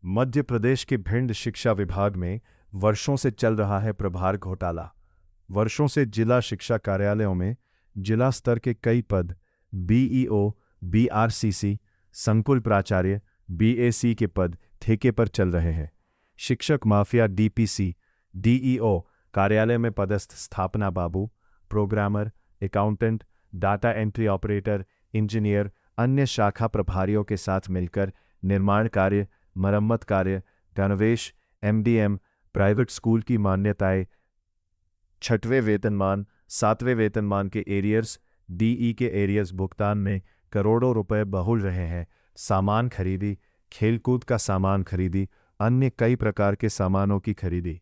मध्य प्रदेश के भिंड शिक्षा विभाग में वर्षों से चल रहा है प्रभार घोटाला। वर्षों से जिला शिक्षा कार्यालयों में जिला स्तर के कई पद बीईओ, बीआरसीसी, संकुल प्राचार्य, बीएसी के पद ठेके पर चल रहे हैं। शिक्षक माफिया डीपीसी, डीईओ कार्यालय में पदस्थ स्थापना बाबू, programmer, accountant, data entry operator, engineer, अन्य शाखा प्रभारियों के साथ मिलकर निर्माण कार्य, मरम्मत कार्य, गणवेश, एमडीएम, प्राइवेट स्कूल की मान्यताएं, छठवें वेतनमान, सातवें वेतनमान के एरियर्स, डीई के एरियर्स भुगतान में करोड़ों रुपए बहुल रहे हैं। सामान खरीदी, खेलकूद का सामान खरीदी, अन्य कई प्रकार के सामानों की खरीदी।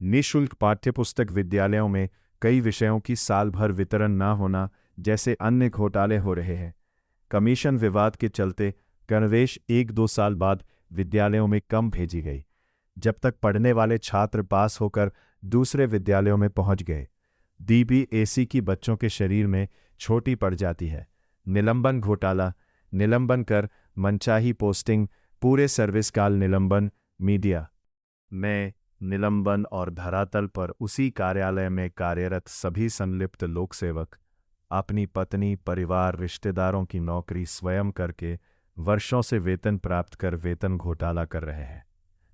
निःशुल्क पाठ्यपुस्तक विद्यालयों में कई विषयों की साल भर वितरण न होना जैसे अन्य घोटाले हो रहे हैं। कमीशन विवाद के चलते गणवेश 1-2 साल बाद विद्यालयों में कम भेजी गई, जब तक पढ़ने वाले छात्र पास होकर दूसरे विद्यालयों में पहुंच गए। डीबीएसी की बच्चों के शरीर में छोटी पड़ जाती है। निलंबन घोटाला, निलंबन कर मनचाही पोस्टिंग, पूरे सर्विस काल निलंबन, मीडिया में निलंबन और धरातल पर उसी कार्यालय में कार्यरत सभी संलिप्त लोकसेवक अपनी पत्नी, परिवार, रिश्तेदारों की नौकरी स्वयं करके वर्षों से वेतन प्राप्त कर वेतन घोटाला कर रहे हैं।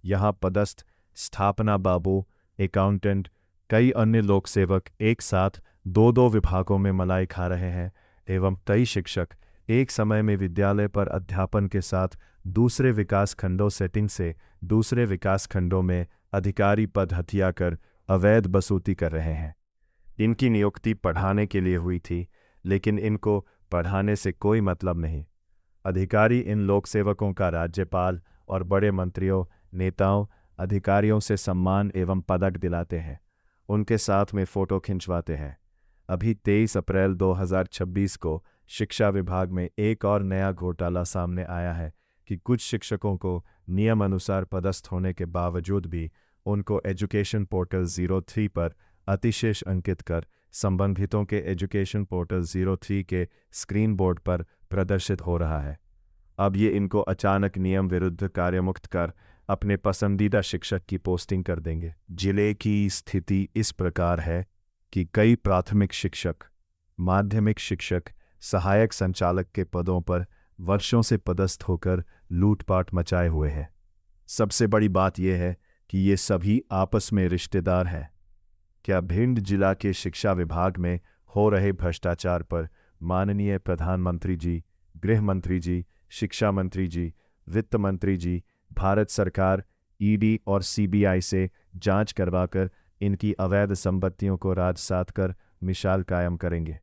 यहाँ पदस्थ स्थापना बाबू, अकाउंटेंट, कई अन्य लोकसेवक एक साथ 2-2 विभागों में मलाई खा रहे हैं एवं कई शिक्षक एक समय में विद्यालय पर अध्यापन के साथ दूसरे विकास खंडों सेटिंग से दूसरे विकास खंडों में अधिकारी पद हथिया कर अवैध बसूती कर रहे हैं। इनकी नियुक्ति पढ़ाने के लिए हुई थी, लेकिन इनको पढ़ाने से कोई मतलब नहीं। अधिकारी इन लोकसेवकों का राज्यपाल और बड़े मंत्रियों, नेताओं, अधिकारियों से सम्मान एवं पदक दिलाते हैं, उनके साथ में फ़ोटो खिंचवाते हैं। अभी 23 अप्रैल 2026 को शिक्षा विभाग में एक और नया घोटाला सामने आया है कि कुछ शिक्षकों को नियम अनुसार पदस्थ होने के बावजूद भी उनको एजुकेशन पोर्टल 03 पर अतिशेष अंकित कर संबंधितों के एजुकेशन पोर्टल 03 के स्क्रीन बोर्ड पर प्रदर्शित हो रहा है। अब ये इनको अचानक नियम विरुद्ध कार्यमुक्त कर अपने पसंदीदा शिक्षक की पोस्टिंग कर देंगे। जिले की स्थिति इस प्रकार है कि कई प्राथमिक शिक्षक, माध्यमिक शिक्षक, सहायक संचालक के पदों पर वर्षों से पदस्थ होकर लूटपाट मचाए हुए हैं। सबसे बड़ी बात यह है कि ये सभी आपस में रिश्तेदार हैं। क्या भिंड जिला के शिक्षा विभाग में हो रहे भ्रष्टाचार पर माननीय प्रधानमंत्री जी, गृह मंत्री जी, शिक्षा मंत्री जी, वित्त मंत्री जी, भारत सरकार, ईडी और सीबीआई से जांच करवाकर इनकी अवैध संपत्तियों को राजसात कर मिसाल कायम करेंगे?